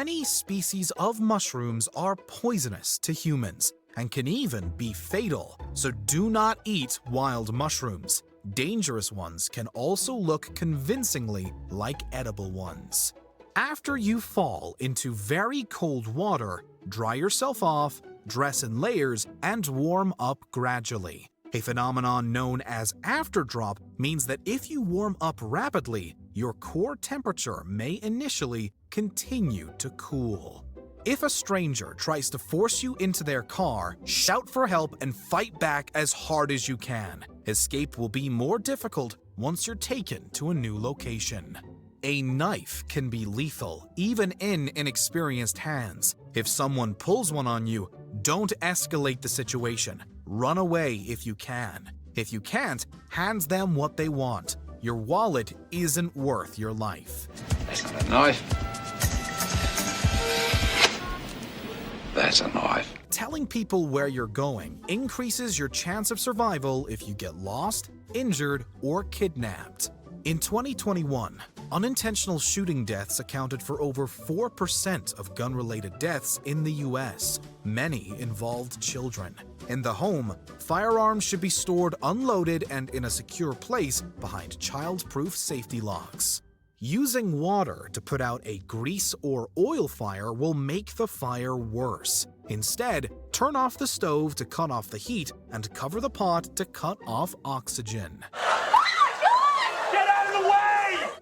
Many species of mushrooms are poisonous to humans and can even be fatal, so do not eat wild mushrooms. Dangerous ones can also look convincingly like edible ones. After you fall into very cold water, dry yourself off, dress in layers, and warm up gradually. A phenomenon known as afterdrop means that if you warm up rapidly, your core temperature may initially continue to cool. If a stranger tries to force you into their car, shout for help and fight back as hard as you can. Escape will be more difficult once you're taken to a new location. A knife can be lethal, even in inexperienced hands. If someone pulls one on you, don't escalate the situation. Run away if you can. If you can't, hand them what they want. Your wallet isn't worth your life. He's got a knife. That's a knife. Telling people where you're going increases your chance of survival if you get lost, injured, or kidnapped. In 2021, unintentional shooting deaths accounted for over 4% of gun-related deaths in the US. Many involved children. In the home, firearms should be stored unloaded and in a secure place behind child-proof safety locks. Using water to put out a grease or oil fire will make the fire worse. Instead, turn off the stove to cut off the heat and cover the pot to cut off oxygen.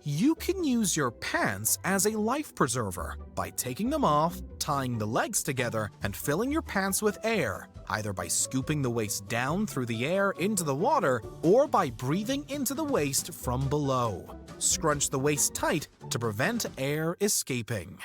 You can use your pants as a life preserver by taking them off, tying the legs together, and filling your pants with air, either by scooping the waist down through the air into the water or by breathing into the waist from below. Scrunch the waist tight to prevent air escaping.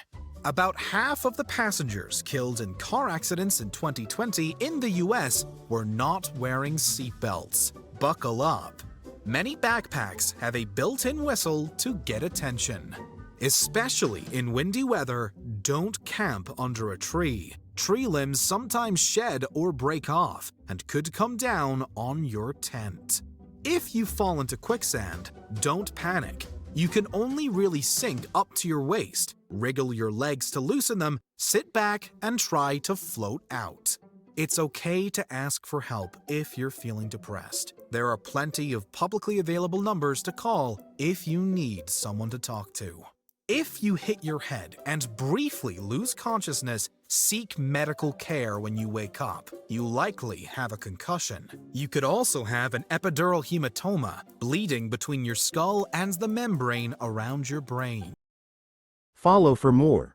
About half of the passengers killed in car accidents in 2020 in the US were not wearing seatbelts. Buckle up. Many backpacks have a built-in whistle to get attention. Especially in windy weather, don't camp under a tree. Tree limbs sometimes shed or break off and could come down on your tent. If you fall into quicksand, don't panic. You can only really sink up to your waist. Wriggle your legs to loosen them, sit back, and try to float out. It's okay to ask for help if you're feeling depressed. There are plenty of publicly available numbers to call if you need someone to talk to. If you hit your head and briefly lose consciousness, seek medical care when you wake up. You likely have a concussion. You could also have an epidural hematoma, bleeding between your skull and the membrane around your brain. Follow for more.